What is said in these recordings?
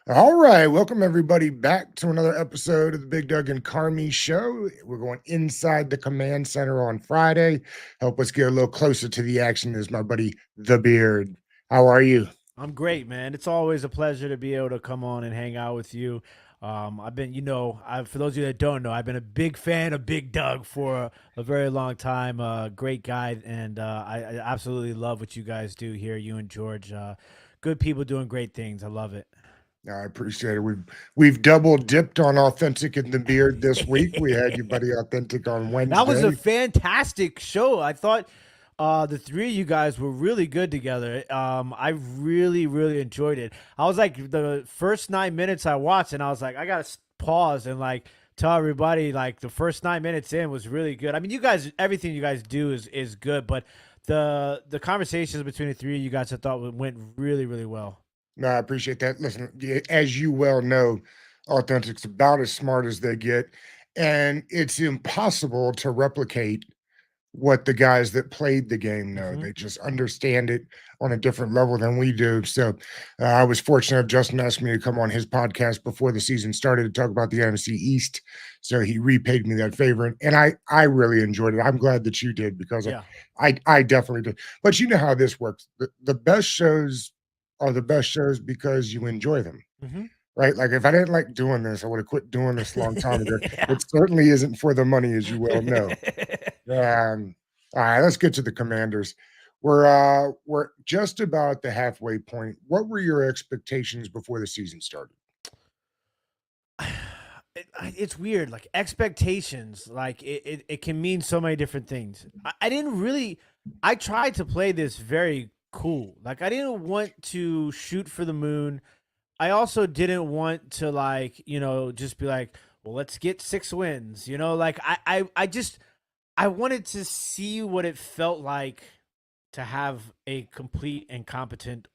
All right, welcome everybody back to another episode of the Big Doug and Carmi Show. We're going inside the command center on Friday. Help us get a little closer to the action is my buddy The Beard. How are you? I'm great, man. It's always a pleasure to be able to come on and hang out with you. I've been, for those of you that don't know, I've been a big fan of Big Doug for a very long time. Great guy, and I absolutely love what you guys do here, you and George. Good people doing great things. I love it. I appreciate it. We've double dipped on Authentic and the Beard this week. We had your buddy Authentic on That was a Wednesday. fantastic show. I thought the three of you guys were really good together. I really, really enjoyed it. I was like, the first 9 minutes I watched, and I was like, I gotta pause and like tell everybody like the first 9 minutes in was really good. I mean, you guys, everything you guys do is good, but the conversations between the three of you guys I thought went really, really well. No, I appreciate that. Listen, as you well know, Authentic's about as smart as they get, and it's impossible to replicate what the guys that played the game know. Hmm. They just understand it on a different level than we do. So I was fortunate. Justin asked me to come on his podcast before the season started to talk about the NFC East. So he repaid me that favor, and I really enjoyed it. I'm glad that you did because Yeah. I definitely did. But you know how this works. The best shows are the best shows because you enjoy them. Hmm. Right. Like if I didn't like doing this, I would have quit doing this a long time ago. Yeah. It certainly isn't for the money, as you well know. All right, let's get to the Commanders. We're just about the halfway point. What were your expectations before the season started? It's weird, like expectations, like it can mean so many different things. I didn't really, I tried to play this very cool. Like I didn't want to shoot for the moon. I also didn't want to like, just be like, well, let's get 6 wins. Like I just I wanted to see what it felt like to have a complete and competent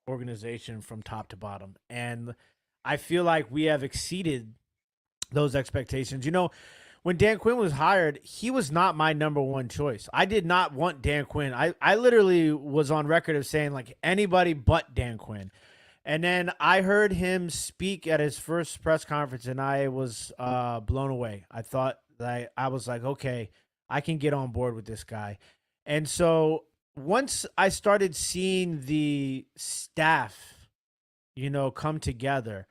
organization from top to bottom. And I feel like we have exceeded those expectations. When Dan Quinn was hired, he was not my number one choice. I did not want Dan Quinn. I literally was on record of saying like anybody but Dan Quinn. And then I heard him speak at his first press conference, and I was blown away. I thought that I was like, okay, I can get on board with this guy. And so once I started seeing the staff, come together,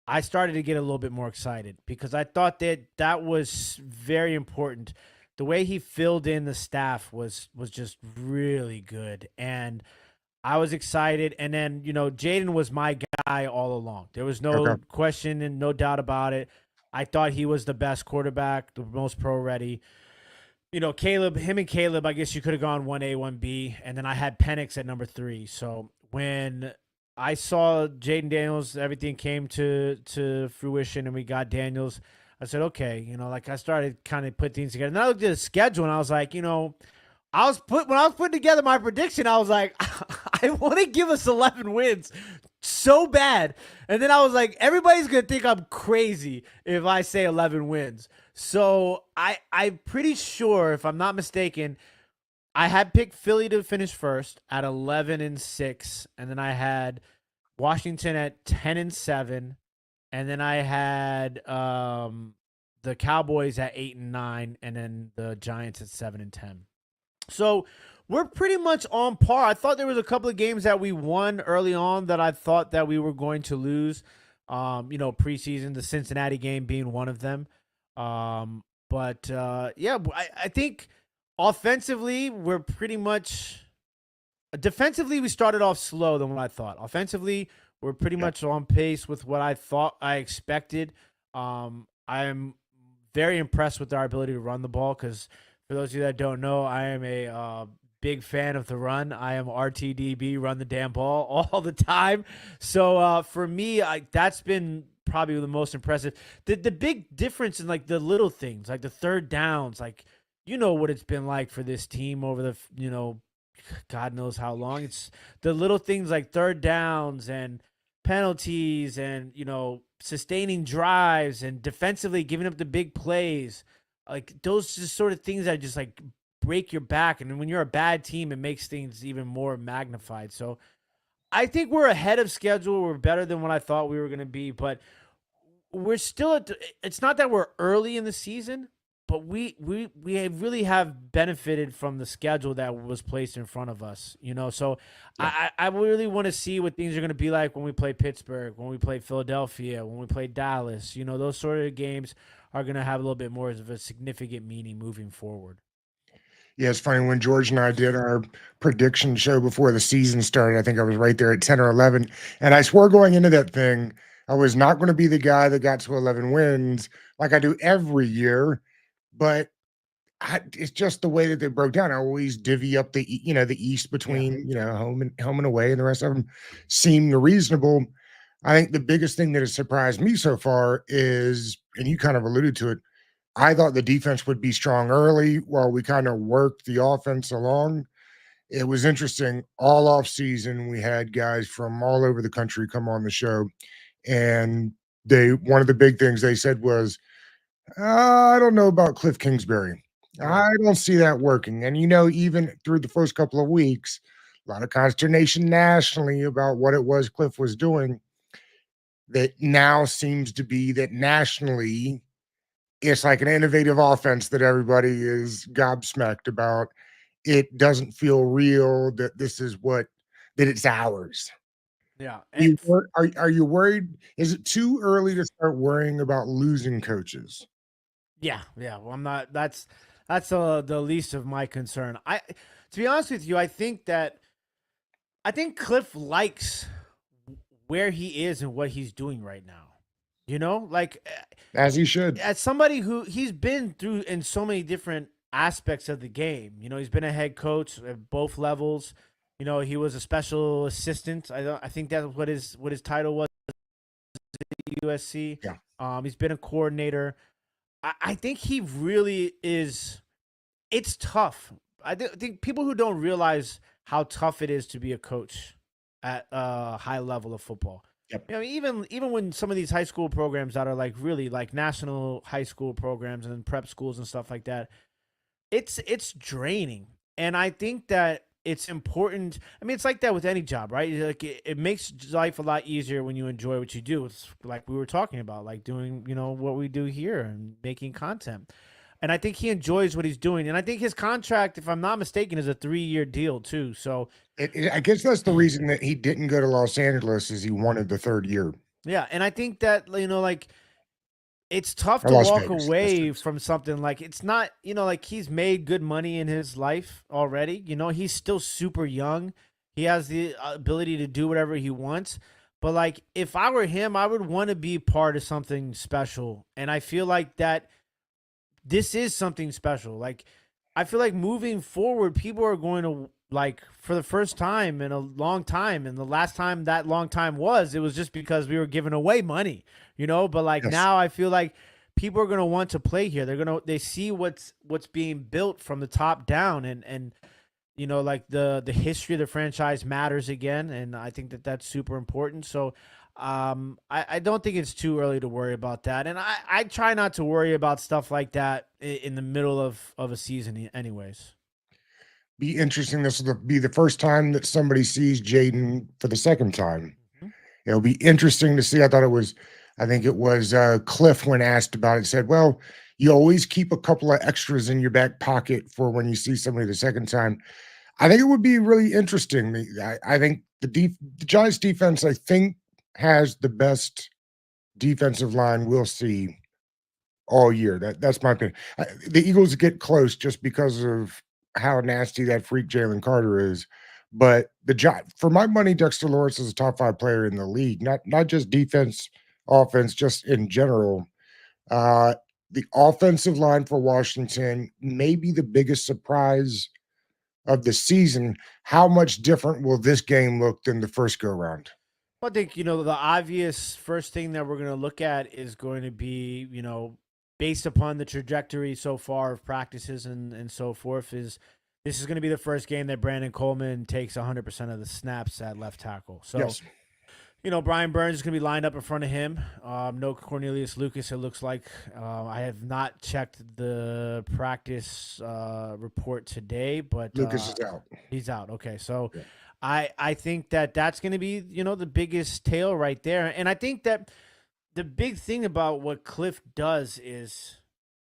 I started to get a little bit more excited because I thought that that was very important. The way he filled in the staff was just really good, and I was excited. And then Jayden was my guy all along. There was Okay. no question and no doubt about it. I thought he was the best quarterback, the most pro ready. Caleb, him and Caleb, I guess you could have gone 1A, 1B, and then I had Penix at number 3. So when I saw Jayden Daniels, everything came to fruition, and we got Daniels. I said, okay, like I started kind of put things together. And then I looked at the schedule, and I was like, when I was putting together my prediction, I was like, I want to give us 11 wins so bad. And then I was like, everybody's gonna think I'm crazy if I say 11 wins. So I'm pretty sure, if I'm not mistaken, I had picked Philly to finish first at 11-6, and then I had Washington at 10-7, and then I had the Cowboys at 8-9, and then the Giants at 7-10. So we're pretty much on par. I thought there was a couple of games that we won early on that I thought that we were going to lose. Preseason, the Cincinnati game being one of them. Yeah, I think offensively we're pretty much. Defensively, we started off slow than what I thought. Offensively, we're pretty Yeah. much on pace with what I thought I expected. I'm very impressed with our ability to run the ball because for those of you that don't know, I am a big fan of the run. I am RTDB, run the damn ball all the time. So for me, that's been probably the most impressive. The big difference in like the little things, like the third downs, like what it's been like for this team over the God knows how long. It's the little things like third downs and penalties and sustaining drives and defensively giving up the big plays, like those just sort of things that just like break your back. And when you're a bad team, it makes things even more magnified. So I think we're ahead of schedule. We're better than what I thought we were going to be, but we're still at it's not that we're early in the season, but we really have benefited from the schedule that was placed in front of us, so Yeah. I really want to see what things are going to be like when we play Pittsburgh, when we play Philadelphia, when we play Dallas. Those sort of games are going to have a little bit more of a significant meaning moving forward. Yeah, it's funny when George and I did our prediction show before the season started. I think I was right there at 10 or 11. And I swore going into that thing, I was not going to be the guy that got to 11 wins like I do every year. But it's just the way that they broke down. I always divvy up the East Yeah. between, home and away, and the rest of them seem reasonable. I think the biggest thing that has surprised me so far is, and you kind of alluded to it, I thought the defense would be strong early while we kind of worked the offense along. It was interesting. All off season, we had guys from all over the country come on the show, and one of the big things they said was, I don't know about Cliff Kingsbury. Right. I don't see that working. And even through the first couple of weeks, a lot of consternation nationally about what it was Cliff was doing. That now seems to be that nationally it's like an innovative offense that everybody is gobsmacked about. It doesn't feel real that that it's ours. Yeah. Are you worried? Is it too early to start worrying about losing coaches? Yeah, yeah. Well, I'm not. That's the least of my concern. To be honest with you, I think Cliff likes where he is and what he's doing right now. Like As he should. as somebody who he's been through in so many different aspects of the game. He's been a head coach at both levels. He was a special assistant. I think that's what his title was at USC. Yeah. He's been a coordinator. I think he really is. It's tough. I think people who don't realize how tough it is to be a coach at a high level of football. Yep. Even when some of these high school programs that are like really like national high school programs and prep schools and stuff like that, it's draining. And I think that it's important. I mean, it's like that with any job, right? Like it makes life a lot easier when you enjoy what you do. It's like we were talking about, like doing, what we do here and making content. And I think he enjoys what he's doing. And I think his contract, if I'm not mistaken, is a 3-year deal too. So I guess that's the reason that he didn't go to Los Angeles is he wanted the third year. yeah, and I think that like it's tough Or to Las walk Vegas. Las away Vegas. from something like it's not, like he's made good money in his life already. He's still super young. He has the ability to do whatever he wants. But like if I were him, I would want to be part of something special. And I feel like that this is something special. Like I feel like moving forward, people are going to like for the first time in a long time, and the last time that long time it was just because we were giving away money, But like Yes. now, I feel like people are going to want to play here. They see what's being built from the top down, and like the history of the franchise matters again, and I think that that's super important. So I don't think it's too early to worry about that, and I try not to worry about stuff like that in the middle of a season anyways. Be interesting. This will be the first time that somebody sees Jayden for the second time. Mhm. It'll be interesting to see. I think it was Cliff when asked about it said, "Well, you always keep a couple of extras in your back pocket for when you see somebody the second time." I think it would be really interesting. I think the Giants defense, I think, has the best defensive line we'll see all year. That's my opinion. The Eagles get close just because of how nasty that freak Jalen Carter is. But for my money, Dexter Lawrence is a top 5 player in the league, not just defense, offense, just in general. Uh, the offensive line for Washington may be the biggest surprise of the season. How much different will this game look than the first go round? I think, the obvious first thing that we're going to look at is going to be, based upon the trajectory so far of practices and so forth, is this is going to be the first game that Brandon Coleman takes 100% of the snaps at left tackle. So, Yes, Brian Burns is going to be lined up in front of him. No Cornelius Lucas, it looks like. I have not checked the practice report today, but Lucas is out. he's out. Okay. So, Yeah. I think that that's going to be, the biggest tail right there. And I think that the big thing about what Cliff does is,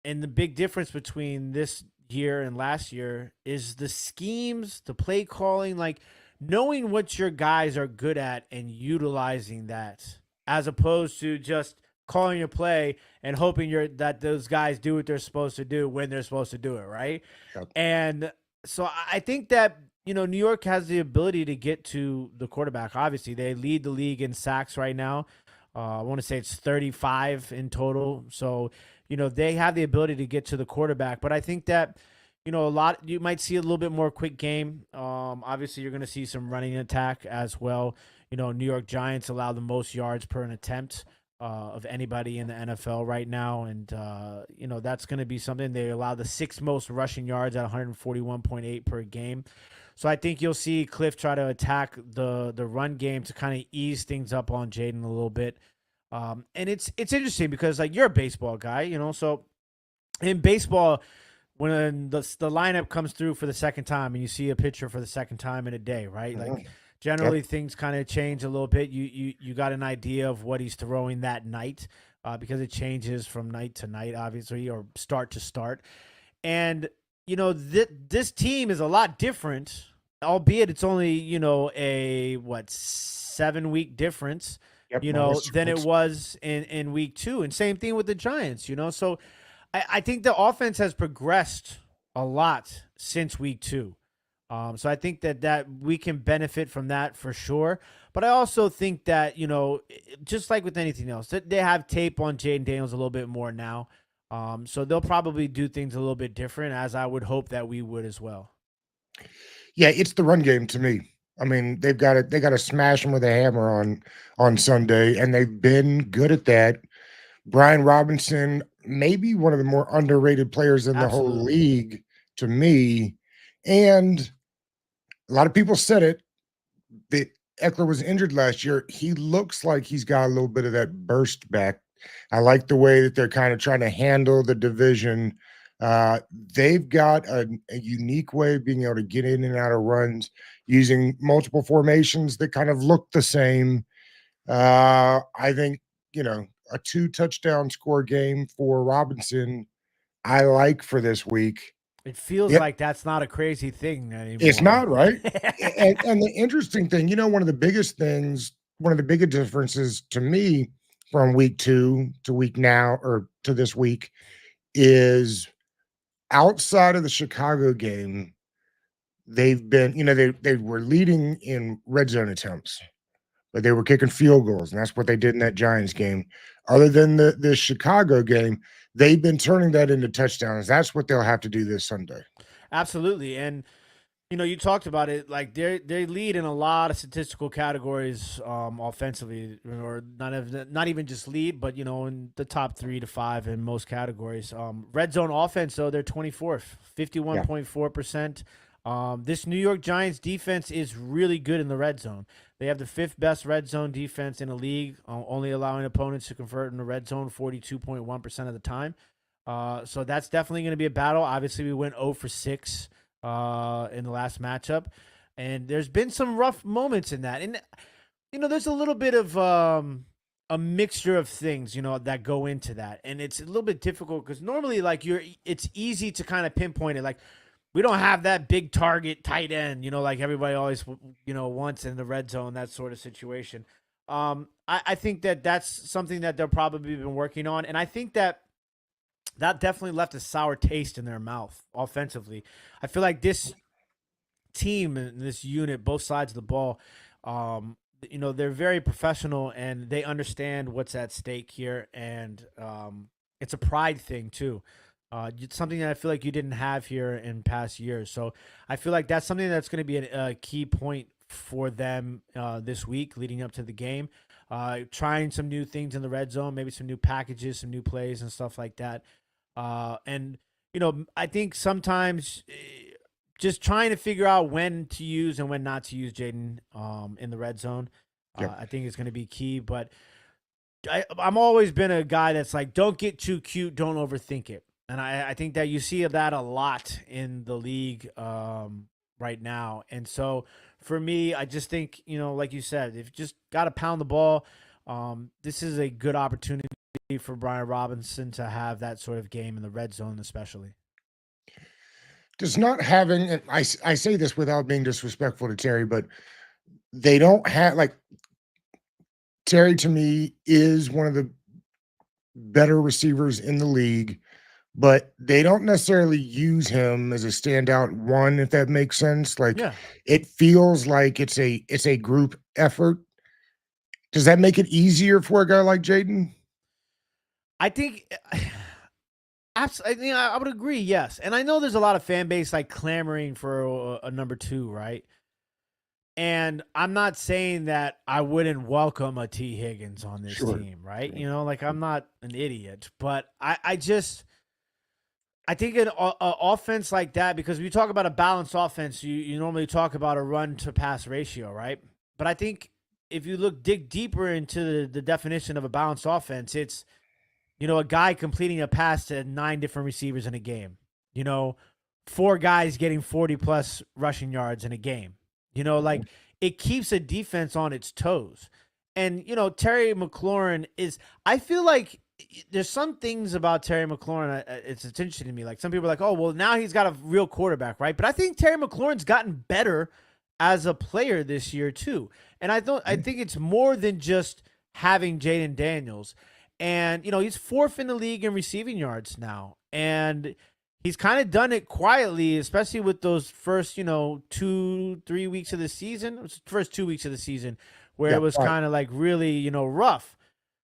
and the big difference between this year and last year is the schemes, the play calling, like knowing what your guys are good at and utilizing that, as opposed to just calling a play and hoping that those guys do what they're supposed to do when they're supposed to do it, right? Yep. And so I think that, New York has the ability to get to the quarterback. Obviously, they lead the league in sacks right now. I want to say it's 35 in total. So, they have the ability to get to the quarterback. But I think that, you might see a little bit more quick game. Obviously, you're going to see some running attack as well. New York Giants allow the most yards per an attempt of anybody in the NFL right now. And, that's going to be something. They allow the sixth most rushing yards at 141.8 per game. So I think you'll see Cliff try to attack the run game to kind of ease things up on Jayden a little bit. And it's interesting because, like, you're a baseball guy, so in baseball, when the lineup comes through for the second time and you see a pitcher for the second time in a day, right? Mhm. Like, generally Yep. things kind of change a little bit. You got an idea of what he's throwing that night, because it changes from night to night, obviously, or start to start. And this team is a lot different, albeit it's only a 7-week difference, Yep. Almost than it 6 weeks. was in week 2, and same thing with the Giants. So I think the offense has progressed a lot since week 2. So I think that we can benefit from that for sure. But I also think that, just like with anything else, that they have tape on Jayden Daniels a little bit more now. So they'll probably do things a little bit different, as I would hope that we would as well. Yeah, it's the run game to me. I mean, they got to smash them with a hammer on Sunday, and they've been good at that. Brian Robinson, maybe one of the more underrated players in the whole Absolutely. league to me. And a lot of people said it that Eckler was injured last year. He looks like he's got a little bit of that burst back. I like the way that they're kind of trying to handle the division. They've got a unique way of being able to get in and out of runs using multiple formations that kind of look the same. I think, a 2 touchdown score game for Robinson, I like for this week. It feels Yeah, like that's not a crazy thing it's anymore. not, right? And the interesting thing, one of the biggest things, one of the biggest differences to me from week 2 to week now or to this week is outside of the Chicago game, they've been, they were leading in red zone attempts, but they were kicking field goals, and that's what they did in that Giants game. Other than the Chicago game, they've been turning that into touchdowns. That's what they'll have to do this Sunday. Absolutely. And you talked about it. Like, they lead in a lot of statistical categories, offensively, or not even just lead, but in the top 3 to 5 in most categories. Red zone offense, though, they're 24th, Yeah. 51.4%. This New York Giants defense is really good in the red zone. They have the 5th best red zone defense in the league, only allowing opponents to convert in the red zone 42.1% of the time. So that's definitely going to be a battle. Obviously, we went 0 for 6 in the last matchup, and there's been some rough moments in that. And there's a little bit of a mixture of things that go into that, and it's a little bit difficult because normally, like, it's easy to kind of pinpoint it. Like, we don't have that big target tight end, like everybody always wants in the red zone, that sort of situation. I think that that's something that they'll probably been working on, and I think that definitely left a sour taste in their mouth offensively. I feel like this team and this unit, both sides of the ball, they're very professional and they understand what's at stake here, and it's a pride thing too. It's something that I feel like you didn't have here in past years. So I feel like that's something that's going to be a key point for them this week leading up to the game. Trying some new things in the red zone, maybe some new packages, some new plays and stuff like that. And I think sometimes just trying to figure out when to use and when not to use Jayden in the red zone, Yep. I think is going to be key. But I'm always been a guy that's like, don't get too cute, don't overthink it. And I think that you see that a lot in the league right now. And so for me, I just think, like you said, if you just got to pound the ball, this is a good opportunity for Brian Robinson to have that sort of game in the red zone, especially. Does not having, and I say this without being disrespectful to Terry, but they don't have like Terry to me is one of the better receivers in the league, but they don't necessarily use him as a standout one, if that makes sense. Like Yeah. it feels like it's a group effort. Does that make it easier for a guy like Jayden? I think absolutely, I would agree. Yes, and I know there's a lot of fan base like clamoring for a number two, right? And I'm not saying that I wouldn't welcome a T Higgins on this Sure. team, right? Sure. Like I'm not an idiot, but I think an offense like that, because when you talk about a balanced offense, you normally talk about a run to pass ratio, right? But I think if you dig deeper into the definition of a balanced offense, it's a guy completing a pass to 9 different receivers in a game. You know, 4 guys getting 40 plus rushing yards in a game. Like it keeps a defense on its toes. And, Terry McLaurin is, I feel like there's some things about Terry McLaurin. It's interesting to me. Like some people are like, oh, well, now he's got a real quarterback, right? But I think Terry McLaurin's gotten better as a player this year, too. And I think it's more than just having Jayden Daniels. And, he's fourth in the league in receiving yards now. And he's kind of done it quietly, especially with those first, 2-3 weeks of the season. It was the first 2 weeks of the season where Yeah. it was Right. kind of like really, rough.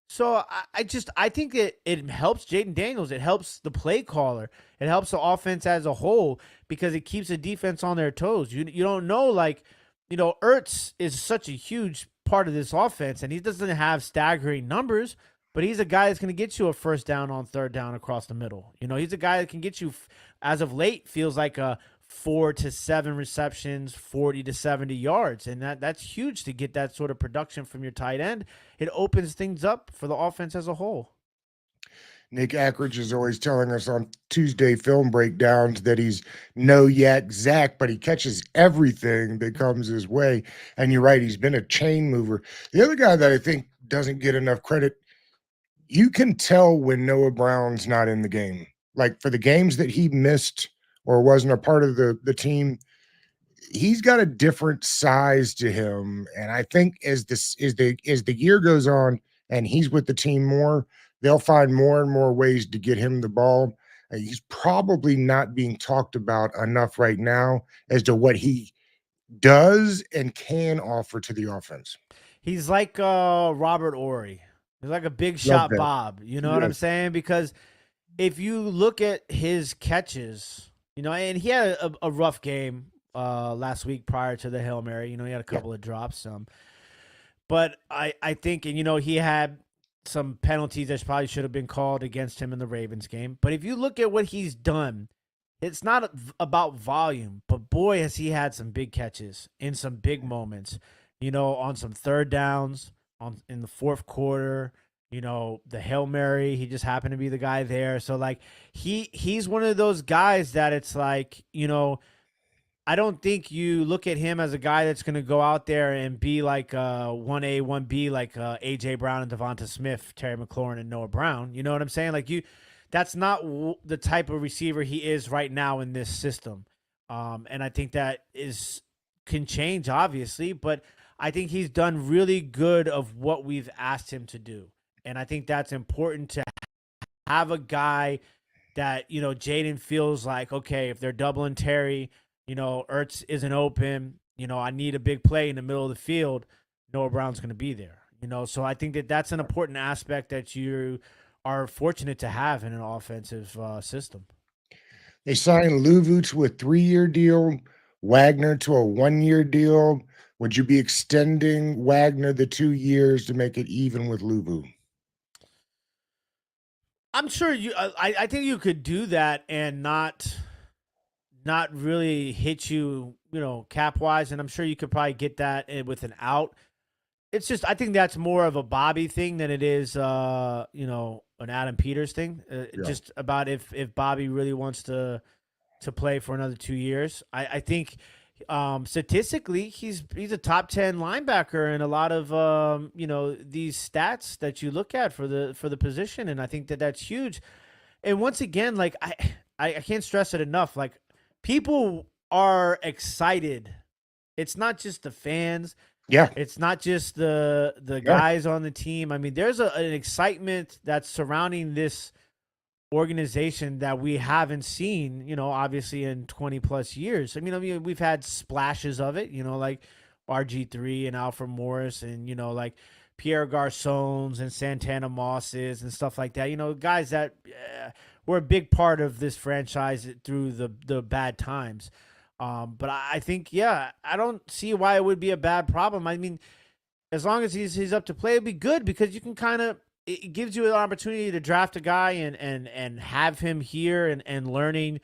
So I think it helps Jayden Daniels. It helps the play caller. It helps the offense as a whole because it keeps the defense on their toes. You don't know, like, Ertz is such a huge part of this offense, and he doesn't have staggering numbers, but he's a guy that's going to get you a first down on third down across the middle. He's a guy that can get you, as of late, feels like a 4 to 7 receptions, 40 to 70 yards, and that's huge to get that sort of production from your tight end. It opens things up for the offense as a whole. Nick Ackridge is always telling us on Tuesday film breakdowns that he's no yak Zach, but he catches everything that comes his way. And you're right, he's been a chain mover. The other guy that I think doesn't get enough credit, you can tell when Noah Brown's not in the game. Like for the games that he missed or wasn't a part of the team, he's got a different size to him. And I think as the year goes on and he's with the team more, they'll find more and more ways to get him the ball. He's probably not being talked about enough right now as to what he does and can offer to the offense. He's like Robert Ory. He's like a big Love shot that. Bob. You know what I'm Yes. saying? Because if you look at his catches, and he had a rough game last week prior to the Hail Mary. He had a Yeah. couple of drops. But I think, and he had some penalties that probably should have been called against him in the Ravens game. But if you look at what he's done, it's not about volume, but boy, has he had some big catches in some big moments. On some third downs, on in the fourth quarter. The Hail Mary, he just happened to be the guy there. So like he's one of those guys that it's like, I don't think you look at him as a guy that's going to go out there and be like 1A, 1B, like A.J. Brown and Devonta Smith, Terry McLaurin, and Noah Brown. You know what I'm saying? Like that's not the type of receiver he is right now in this system. And I think that can change, obviously, but I think he's done really good of what we've asked him to do. And I think that's important to have a guy that, Jayden feels like, okay, if they're doubling Terry, Ertz isn't open. I need a big play in the middle of the field. Noah Brown's going to be there. So I think that that's an important aspect that you are fortunate to have in an offensive system. They signed Luvu to a 3-year deal, Wagner to a 1-year deal. Would you be extending Wagner the 2 years to make it even with Luvu? I'm sure I think you could do that and not really hit you, cap wise, and I'm sure you could probably get that with an out. It's just I think that's more of a Bobby thing than it is, an Adam Peters thing. Yeah. Just about if Bobby really wants to play for another 2 years. I think Statistically, he's a top 10 linebacker in a lot of these stats that you look at for the position, and I think that that's huge. And once again, like I can't stress it enough. Like people are excited. It's not just the fans. Yeah, It's not just the yeah, guys on the team. I mean, there's an excitement that's surrounding this organization that we haven't seen, obviously in 20 plus years. I mean, we've had splashes of it, like RG3 and Alfred Morris and, like Pierre Garçons and Santana Mosses and stuff like that. Guys that were a big part of this franchise through the bad times. But I think, yeah, I don't see why it would be a bad problem. I mean, as long as he's up to play, it'd be good because you can kind of it gives you an opportunity to draft a guy and have him here and learning,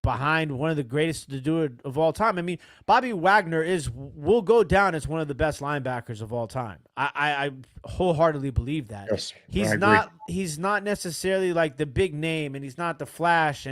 behind one of the greatest to do it of all time. I mean, Bobby Wagner will go down as one of the best linebackers of all time. I wholeheartedly believe that. yes, I He's agree. not necessarily like the big name and he's not the flash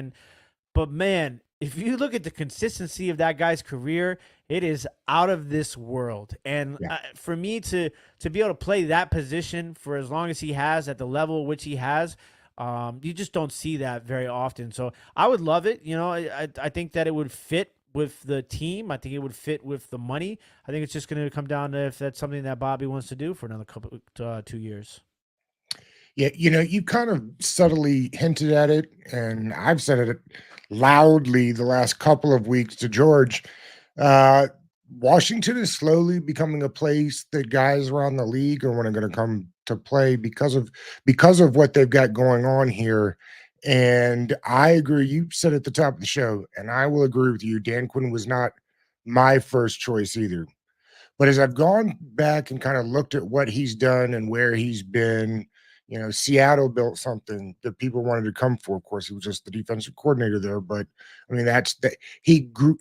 but man, if you look at the consistency of that guy's career, it is out of this world. And Yeah. for me to be able to play that position for as long as he has at the level which he has, you just don't see that very often. So I would love it. I think that it would fit with the team. I think it would fit with the money. I think it's just going to come down to if that's something that Bobby wants to do for another couple 2 years. Yeah, you kind of subtly hinted at it, and I've said it loudly the last couple of weeks to George. Uh, Washington is slowly becoming a place that guys around the league are going to come to play because of what they've got going on here. And I agree. You said at the top of the show, and I will agree with you. Dan Quinn was not my first choice either. But as I've gone back and kind of looked at what he's done and where he's been, Seattle built something that people wanted to come for. Of course, he was just the defensive coordinator there, but I mean that's that he grew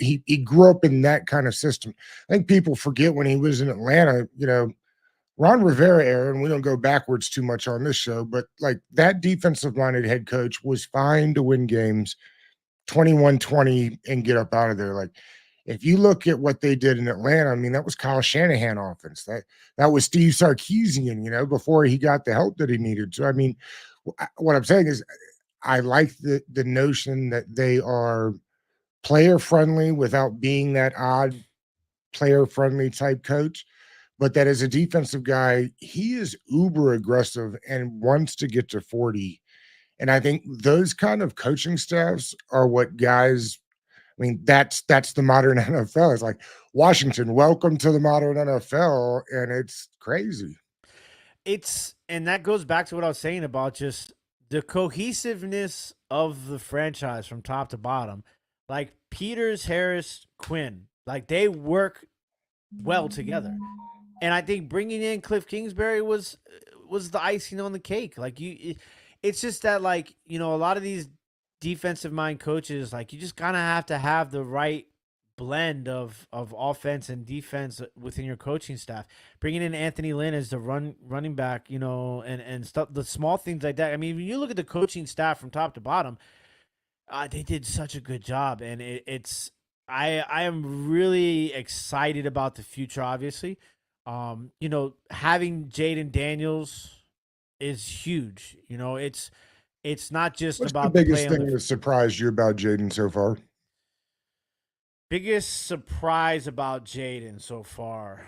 up in that kind of system. I think people forget when he was in Atlanta, Ron Rivera era, and we don't go backwards too much on this show, but like that defensive minded head coach was fine to win games 21-20 and get up out of there. Like if you look at what they did in Atlanta, I mean, that was Kyle Shanahan offense. That was Steve Sarkisian, before he got the help that he needed. So I mean, what I'm saying is I like the notion that they are player friendly without being that odd player friendly type coach. But that as a defensive guy, he is uber aggressive and wants to get to 40. And I think those kind of coaching staffs are what guys I mean, that's the modern NFL. It's like Washington, welcome to the modern NFL, and it's crazy. And that goes back to what I was saying about just the cohesiveness of the franchise from top to bottom. Like Peters, Harris, Quinn, like they work well together. And I think bringing in Cliff Kingsbury was the icing on the cake. Like it's just that like, a lot of these defensive mind coaches, like you just kind of have to have the right blend of offense and defense within your coaching staff. Bringing in Anthony Lynn as the running back, and stuff, the small things like that. I mean, when you look at the coaching staff from top to bottom, they did such a good job, and it's I am really excited about the future. Obviously, having Jayden Daniels is huge. It's not just What's the about the play biggest on the thing that surprised you about Jaden so far? biggest surprise about Jayden so far.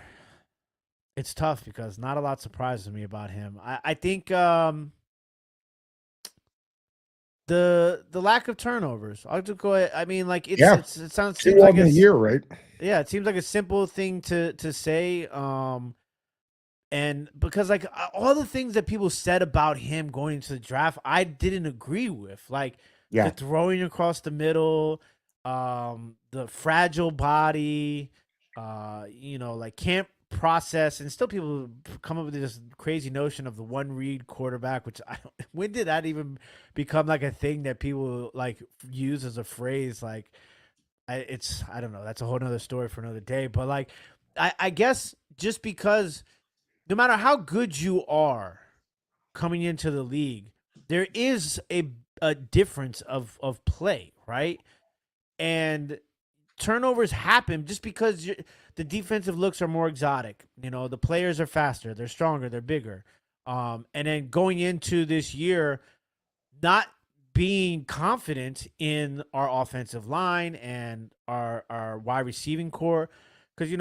It's tough because not a lot surprises me about him. I think the lack of turnovers. I'll just go ahead. I mean, like Yeah, it sounds two seems of like them a it's year, right? yeah, it seems like a simple thing to say. And because like all the things that people said about him going into the draft, I didn't agree with. Like the Yeah, throwing across the middle, the fragile body, like can't process, and still people come up with this crazy notion of the one read quarterback, which I don't. When did that even become like a thing that people like use as a phrase? Like, I don't know. That's a whole nother story for another day. But like, I guess just because no matter how good you are coming into the league, there is a difference of play, right? And turnovers happen just because the defensive looks are more exotic. The players are faster, they're stronger, they're bigger. And then going into this year, not being confident in our offensive line and our wide receiving core, because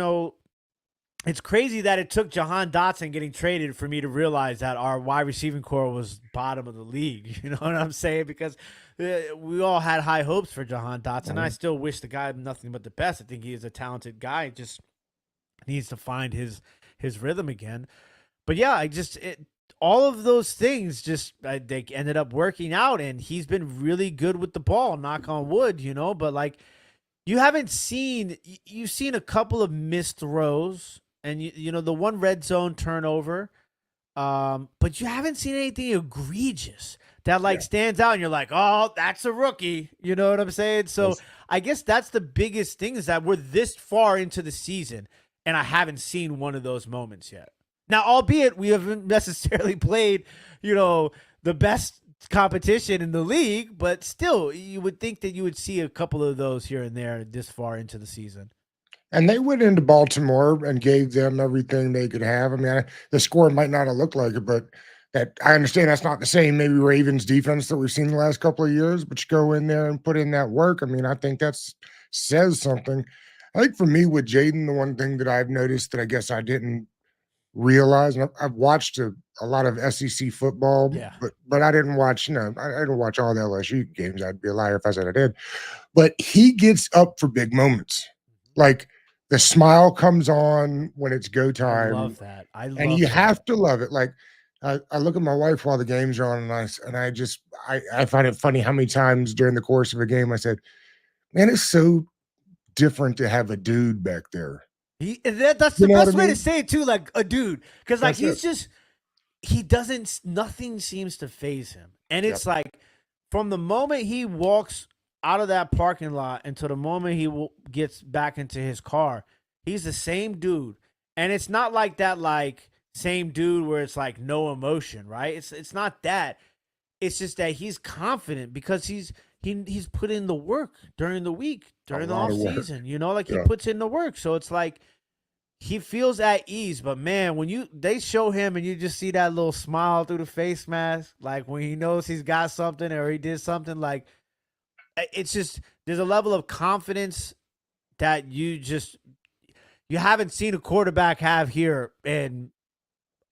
it's crazy that it took Jahan Dotson getting traded for me to realize that our wide receiving core was bottom of the league. You know what I'm saying? Because we all had high hopes for Jahan Dotson. I still wish the guy nothing but the best. I think he is a talented guy. Just needs to find his rhythm again. But yeah, all of those things just they ended up working out, and he's been really good with the ball. Knock on wood, But like, you've seen a couple of missed throws, and the one red zone turnover, but you haven't seen anything egregious that stands out, and you're like, oh, that's a rookie. You know what I'm saying? So Yes. I guess that's the biggest thing, is that we're this far into the season, and I haven't seen one of those moments yet. Now, albeit we haven't necessarily played, the best competition in the league, but still, you would think that you would see a couple of those here and there this far into the season. And they went into Baltimore and gave them everything they could have. I mean, the score might not have looked like it, but that I understand that's not the same maybe Ravens defense that we've seen the last couple of years. But you go in there and put in that work. I mean, I think that's says something. I think for me with Jayden, the one thing that I've noticed that I guess I didn't realize, and I've watched a lot of SEC football, Yeah. but I didn't watch, I didn't watch all the LSU games. I'd be a liar if I said I did. But he gets up for big moments. Like the smile comes on when it's go I time, love that. I and love you that. have to love it. Like I look at my wife while the games are on, and I find it funny how many times during the course of a game I said, "Man, it's so different to have a dude back there." That's You the know what I best way to mean? say it too, like a dude, because like That's it. he doesn't, nothing seems to phase him, and Yep. it's like from the moment he walks out of that parking lot until the moment he gets back into his car, he's the same dude, and it's not like that, like same dude where it's like no emotion, right? It's not that. It's just that he's confident because he's put in the work during the week, A during the lot off of work. season, like he Yeah. puts in the work. So it's like he feels at ease. But man, when they show him and you just see that little smile through the face mask, like when he knows he's got something or he did something, like it's just there's a level of confidence that you haven't seen a quarterback have here in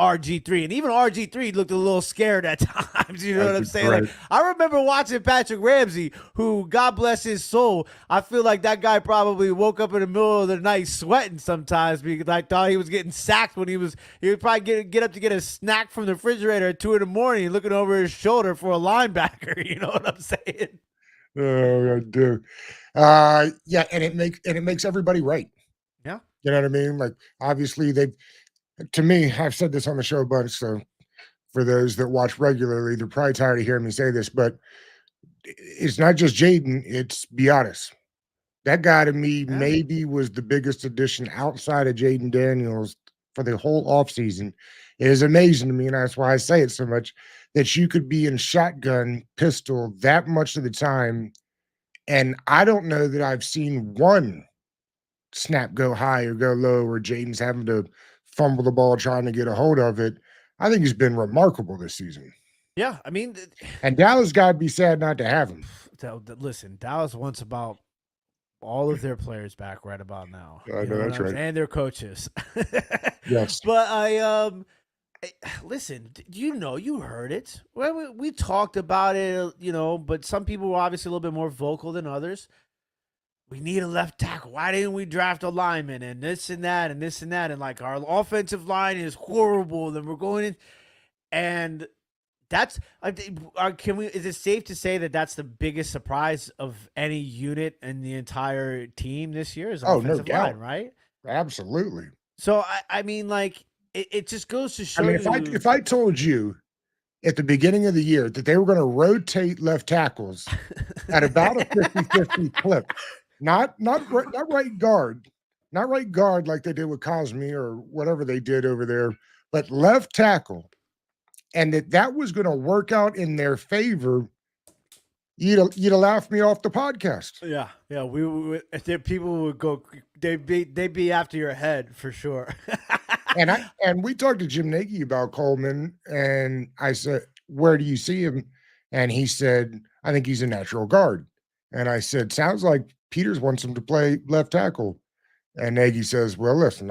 RG3. And even RG3 looked a little scared at times. You know I what I'm think saying? you're Like, right. I remember watching Patrick Ramsey, who, God bless his soul, I feel like that guy probably woke up in the middle of the night sweating sometimes because I thought he was getting sacked when he would probably get up to get a snack from the refrigerator at 2 in the morning, looking over his shoulder for a linebacker. You know what I'm saying? Oh, I do. Yeah, and it makes everybody right. Yeah. You know what I mean? Like obviously they've to me, I've said this on the show a bunch, so for those that watch regularly, they're probably tired of hearing me say this, but it's not just Jayden, it's Biotis. That guy to me Yeah. maybe was the biggest addition outside of Jayden Daniels for the whole offseason. It is amazing to me, and that's why I say it so much, that you could be in shotgun pistol that much of the time. And I don't know that I've seen one snap go high or go low where Jaden's having to fumble the ball trying to get a hold of it. I think he's been remarkable this season. Yeah. I mean, And Dallas got to be sad not to have him. listen, Dallas wants about all of their players back right about now. I You know know what that's I'm right. saying? And their coaches. Yes. But listen, you heard it. Well, we talked about it, but some people were obviously a little bit more vocal than others. We need a left tackle. Why didn't we draft a lineman and this and that and this and that? And like our offensive line is horrible. And we're going in. And that's can we? Is it safe to say that that's the biggest surprise of any unit in the entire team this year is Oh, no offensive line, doubt. right? Absolutely. So I mean, like it just goes to I show mean, you. if I told you at the beginning of the year that they were going to rotate left tackles at about a 50-50 clip, not right guard, not right guard like they did with Cosme or whatever they did over there, but left tackle, and that was going to work out in their favor, you'd have laughed me off the podcast. Yeah, yeah. If there, people would go, they'd be after your head for sure. And we talked to Jim Nagy about Coleman, and I said, "Where do you see him?" And he said, "I think he's a natural guard." And I said, "Sounds like Peters wants him to play left tackle." And Nagy says, "Well, listen,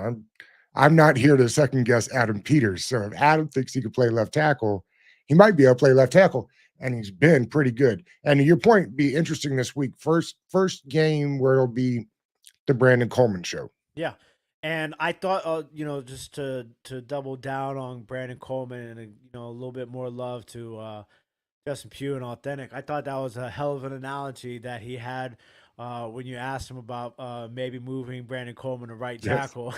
I'm not here to second guess Adam Peters. So if Adam thinks he could play left tackle, he might be able to play left tackle." And he's been pretty good. And to your point, be interesting this week. First game where it'll be the Brandon Coleman show. Yeah. And I thought, just to double down on Brandon Coleman and a little bit more love to Justin Pugh and Authentic. I thought that was a hell of an analogy that he had when you asked him about maybe moving Brandon Coleman to right Yes. tackle.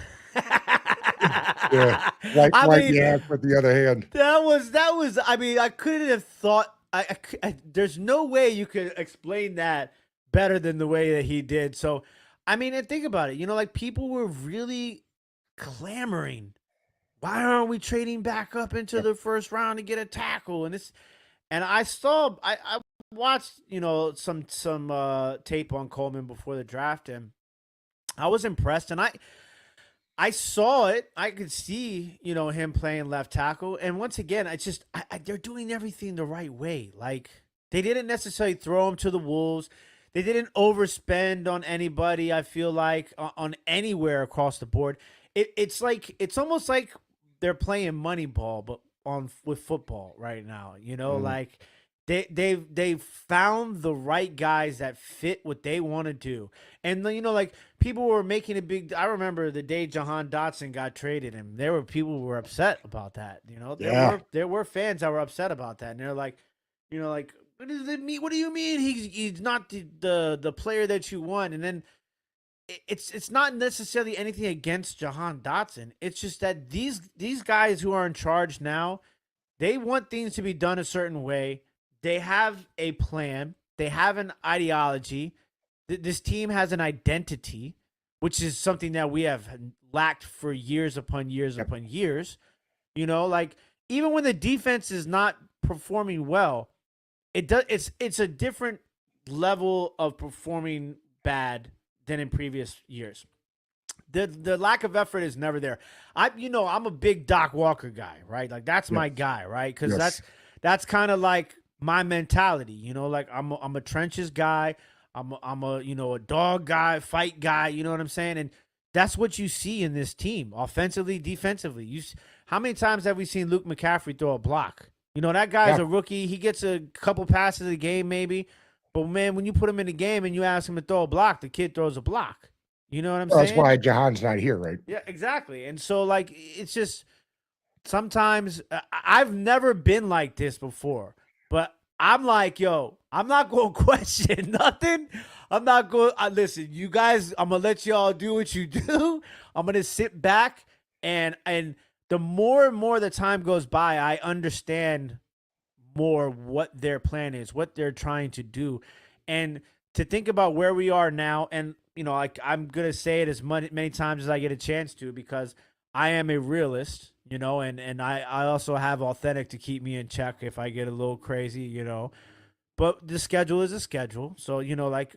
Yeah. Like I like mean, the ass with the other hand. that was. I mean, I couldn't have thought. There's no way you could explain that better than the way that he did. So, I mean, and think about it. Like people were really clamoring. Why aren't we trading back up into Yep. the first round to get a tackle? And I watched some tape on Coleman before the draft, and I was impressed. And I saw it. I could see, him playing left tackle. And once again, they're doing everything the right way. Like they didn't necessarily throw him to the wolves. They didn't overspend on anybody. I feel like on anywhere across the board. It's almost like they're playing Moneyball, but with football right now. Mhm. Like they've found the right guys that fit what they want to do. And like people were making a big. I remember the day Jahan Dotson got traded, and there were people who were upset about that. There Yeah. were fans that were upset about that, and they're like, what does it mean? What do you mean he's not the player that you want? And then it's not necessarily anything against Jahan Dotson. It's just that these guys who are in charge now, they want things to be done a certain way. They have a plan. They have an ideology. This team has an identity, which is something that we have lacked for years upon years Yep. upon years. Like even when the defense is not performing well, it's a different level of performing bad than in previous years. The lack of effort is never there. I'm a big Doc Walker guy, right? Like that's Yes. my guy, right? Because Yes. that's kind of like my mentality. Like I'm a trenches guy. I'm a a dog guy, fight guy. You know what I'm saying? And that's what you see in this team, offensively, defensively. How many times have we seen Luke McCaffrey throw a block? That guy's Yeah. a rookie. He gets a couple passes a game, maybe. But man, when you put him in the game and you ask him to throw a block, the kid throws a block. You know what I'm Well, that's saying? why Jahan's not here, right? Yeah, exactly. And so like it's just sometimes I've never been like this before, but I'm like, yo, I'm not going to question nothing. I'm not going listen, you guys, I'm going to let y'all do what you do. I'm going to sit back and the more and more the time goes by, I understand more what their plan is, what they're trying to do. And to think about where we are now, and like I'm gonna say it as many times as I get a chance to, because I am a realist, and I also have Authentic to keep me in check if I get a little crazy. But the schedule is a schedule, so like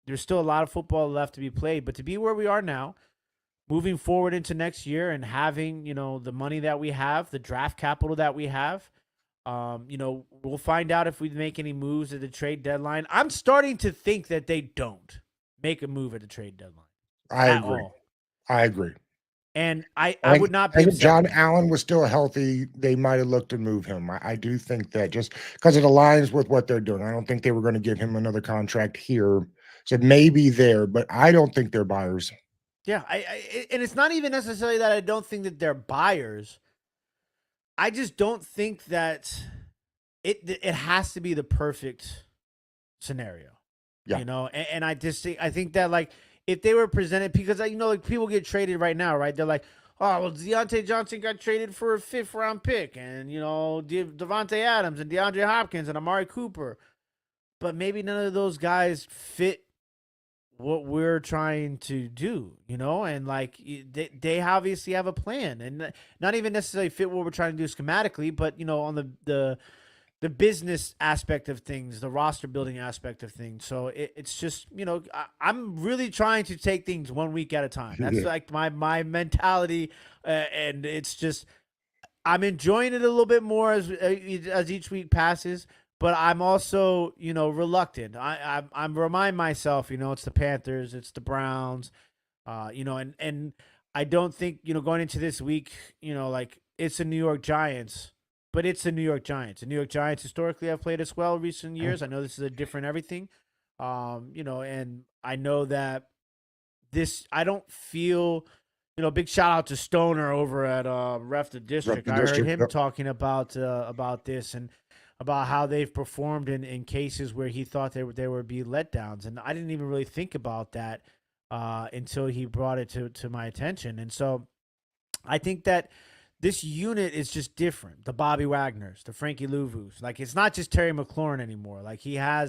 there's still a lot of football left to be played. But to be where we are now, moving forward into next year and having the money that we have, the draft capital that we have, we'll find out if we make any moves at the trade deadline. I'm starting to think that they don't make a move at the trade deadline I at agree. all. I agree. And I, I I think would not I be think if upset with John that. Allen was still healthy, they might have looked to move him. I do think that just because it aligns with what they're doing. I don't think they were going to give him another contract here. So maybe there, but I don't think they're buyers. Yeah, and it's not even necessarily that I don't think that they're buyers. I just don't think that it has to be the perfect scenario. Yeah. And I think that like if they were presented, because like people get traded right now, right? They're like, oh well, Deontay Johnson got traded for a 5th-round pick, and Devontae Adams and DeAndre Hopkins and Amari Cooper, but maybe none of those guys fit what we're trying to do, and like they obviously have a plan, and not even necessarily fit what we're trying to do schematically, but on the the business aspect of things, the roster building aspect of things. So it's just, I'm really trying to take things 1 week at a time. That's Yeah. like my mentality, and it's just I'm enjoying it a little bit more as each week passes. But I'm also, reluctant. I'm remind myself, it's the Panthers, it's the Browns, and I don't think, going into this week, like it's the New York Giants, but it's the New York Giants. The New York Giants historically have played us well recent years. I know this is a different everything, and I know that I don't feel, big shout out to Stoner over at Ref the Rep District. the I heard district. him Yep. talking about this and about how they've performed in cases where he thought there would be letdowns, and I didn't even really think about that until he brought it to my attention. And so I think that this unit is just different. The Bobby Wagners, the Frankie Louvus, like it's not just Terry McLaurin anymore. Like Yeah.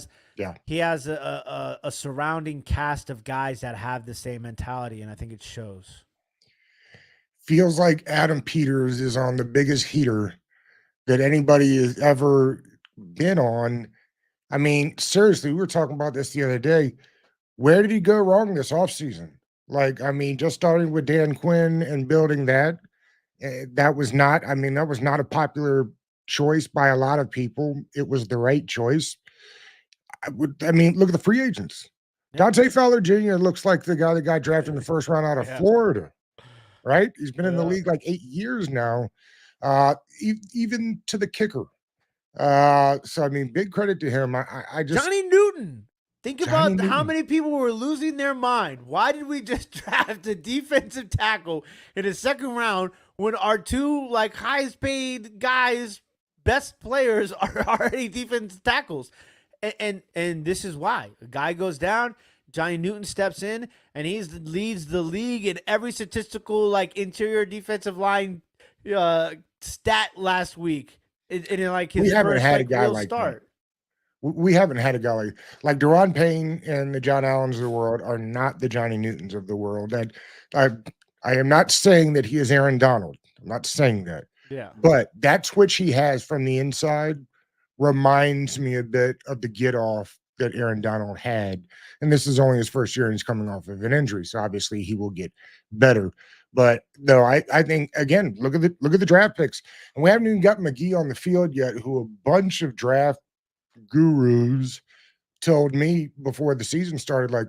he has a surrounding cast of guys that have the same mentality, and I think it shows. Feels like Adam Peters is on the biggest heater that anybody has ever been on. I mean, seriously, we were talking about this the other day. Where did he go wrong this offseason? Like, I mean, just starting with Dan Quinn and building that, that was not, I mean, that was not a popular choice by a lot of people. It was the right choice. I mean, look at the free agents. Yeah, Dante Fowler Jr. looks like the guy that got drafted in the first round out of yeah, Florida, right? He's been in the yeah. league like 8 years now, even to the kicker. So I mean, big credit to him. I just Johnny Newton. Think Johnny about how Newton. many people were losing their mind. Why did we just draft a defensive tackle in the second round when our two like highest paid guys, best players are already defensive tackles? And this is why. A guy goes down, Johnny Newton steps in, and leads the league in every statistical like interior defensive line stat last week. In like We his haven't first had a like guy real like that. start. We haven't had a guy like Deron Payne and the John Allens of the world are not the Johnny Newtons of the world. That I I am not saying that he is Aaron Donald. I'm not saying that. Yeah. But that switch he has from the inside reminds me a bit of the get off that Aaron Donald had. And this is only his first year and he's coming off of an injury. So obviously he will get better. But no, I think again, look at the draft picks. And we haven't even got McGee on the field yet, who a bunch of draft gurus told me before the season started, like,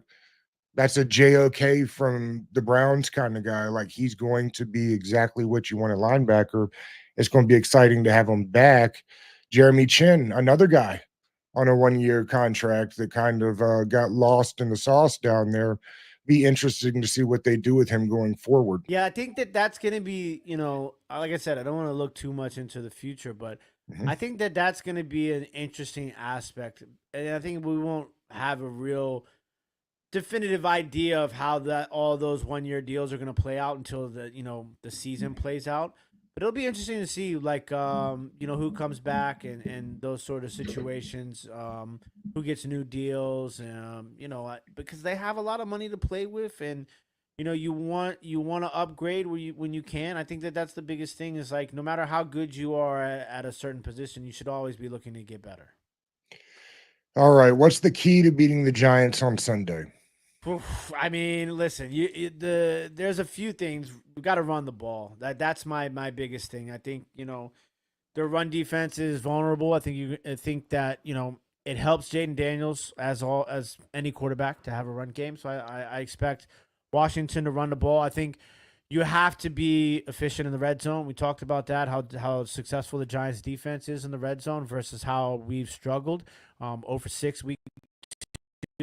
that's a JOK from the Browns kind of guy. Like, he's going to be exactly what you want a linebacker. It's going to be exciting to have him back. Jeremy Chin, another guy on a 1 year contract that kind of got lost in the sauce down there. Be interesting to see what they do with him going forward. Yeah, I think that that's going to be, like I said, I don't want to look too much into the future, but Mhm. I think that that's going to be an interesting aspect. And I think we won't have a real definitive idea of how that all those 1 year deals are going to play out until the season plays out. But it'll be interesting to see like who comes back and those sort of situations, who gets new deals, because they have a lot of money to play with, and you want to upgrade when you can. I think that that's the biggest thing is like no matter how good you are at a certain position, you should always be looking to get better. All right. What's the key to beating the Giants on Sunday? Oof, I mean, listen, there's a few things we got to run the ball. That's my biggest thing. I think their run defense is vulnerable. I think that it helps Jayden Daniels as any quarterback to have a run game. So I expect Washington to run the ball. I think you have to be efficient in the red zone. We talked about that how successful the Giants defense is in the red zone versus how we've struggled. Over 6 weeks.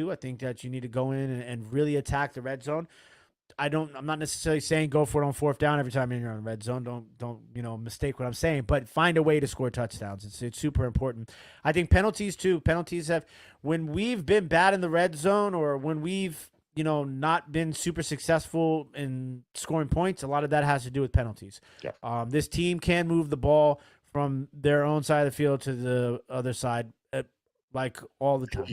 I think that you need to go in and really attack the red zone. I'm not necessarily saying go for it on fourth down every time you're in the red zone. Don't mistake what I'm saying, but find a way to score touchdowns. It's super important. I think penalties too. Penalties have when we've been bad in the red zone or when we've not been super successful in scoring points. A lot of that has to do with penalties. Yeah. This team can move the ball from their own side of the field to the other side like all the time.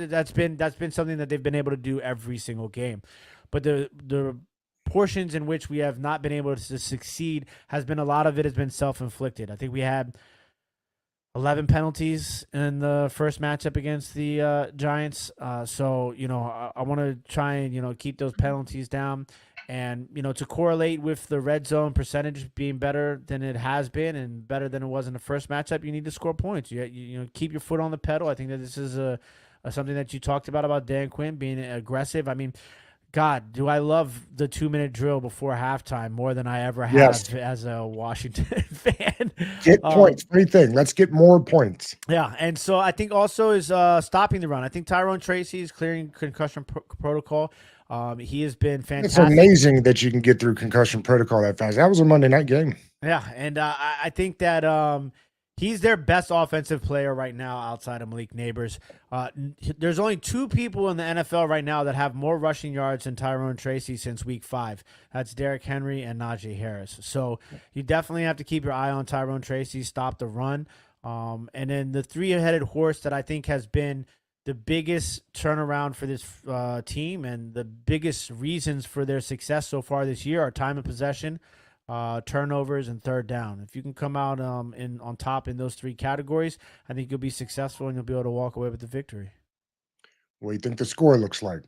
That's been something that they've been able to do every single game. But the portions in which we have not been able to succeed has been a lot of it has been self-inflicted. I think we had 11 penalties in the first matchup against the Giants. So, I want to try and, keep those penalties down. And, to correlate with the red zone percentage being better than it has been and better than it was in the first matchup, you need to score points. Keep your foot on the pedal. I think that this is something that you talked about Dan Quinn being aggressive. I mean, God, do I love the 2-minute drill before halftime more than I ever Yes. have as a Washington fan. Get Um, points. Great thing. Let's get more points. yeah, and so I think also is stopping the run. I think Tyrone Tracy is clearing concussion protocol. He has been It's fantastic. amazing that you can get through concussion protocol that fast. That was a Monday night game. Yeah, and I think that he's their best offensive player right now outside of Malik Neighbors. There's only two people in the NFL right now that have more rushing yards than Tyrone Tracy since week 5. That's Derrick Henry and Najee Harris. So you definitely have to keep your eye on Tyrone Tracy, stop the run. And then the three-headed horse that I think has been the biggest turnaround for this team and the biggest reasons for their success so far this year are time of possession, turnovers, and third down. If you can come out on top in those three categories, I think you'll be successful and you'll be able to walk away with the victory. What do you think the score looks like?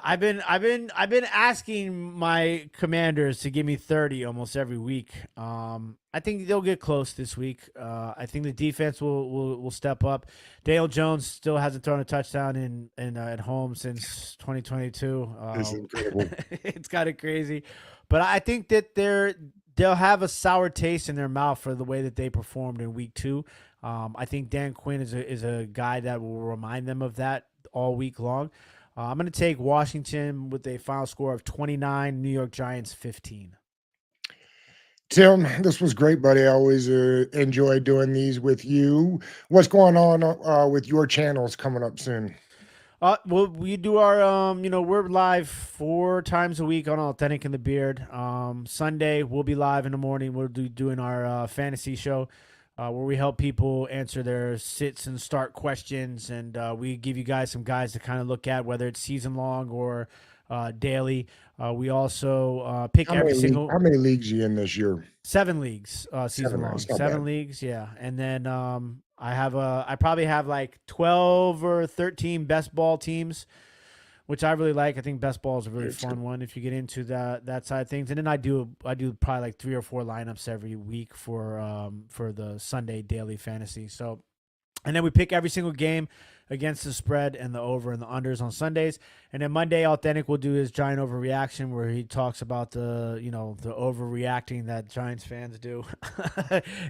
I've been asking my commanders to give me 30 almost every week. I think they'll get close this week. I think the defense will step up. Daniel Jones still hasn't thrown a touchdown in at home since 2022. It's incredible. It's kind of crazy, but I think that they'll have a sour taste in their mouth for the way that they performed in week 2. I think Dan Quinn is a guy that will remind them of that all week long. I'm going to take Washington with a final score of 29, New York Giants 15. Tim, this was great, buddy. I always enjoy doing these with you. What's going on with your channels coming up soon? Well, we do our, we're live 4 times a week on Authentic and the Beard. Sunday, we'll be live in the morning. We'll be doing our fantasy show where we help people answer their sits and start questions. And we give you guys some guys to kind of look at, whether it's season long or daily. We also pick How every many single how many leagues you in this year? 7 leagues season 7. long. That's not 7 bad. leagues, yeah. And then I probably have like 12 or 13 best ball teams, which I really like. I think best ball is a really It's good. fun one if you get into that side of things. And then I do probably like 3 or 4 lineups every week for the Sunday daily fantasy. So, and then we pick every single game against the spread and the over and the unders on Sundays. And then Monday, Authentic will do his Giant overreaction, where he talks about the overreacting that Giants fans do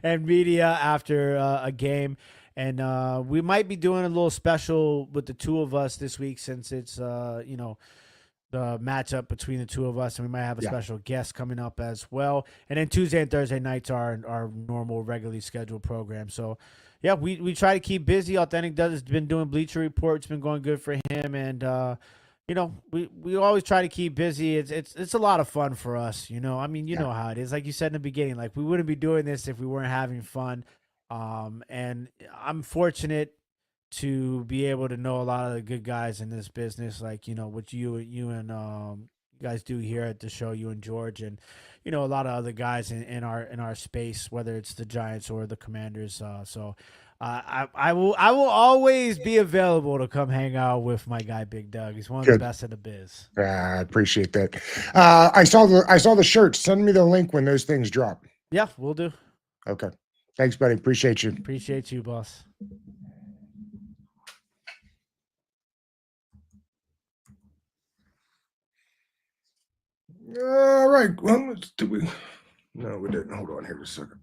and media after a game. And we might be doing a little special with the two of us this week, since it's the matchup between the two of us, and we might have a Yeah. special guest coming up as well. And then Tuesday and Thursday nights are our normal, regularly scheduled program. So, yeah, we try to keep busy. Authentic has been doing Bleacher Report. It's been going good for him, and we always try to keep busy. It's a lot of fun for us. I mean, you Yeah. know how it is. Like you said in the beginning, like we wouldn't be doing this if we weren't having fun. And I'm fortunate to be able to know a lot of the good guys in this business, like what you and you guys do here at the show, you and George, and a lot of other guys in our space, whether it's the Giants or the Commanders. So I will always be available to come hang out with my guy Big Doug. He's one of the Good. best in the biz. I appreciate that. I saw the shirts. Send me the link when those things drop. Yeah, we'll do. Okay. Thanks, buddy. Appreciate you. Appreciate you, boss. All right. Well, let's do we. No, we didn't. Hold on here a second.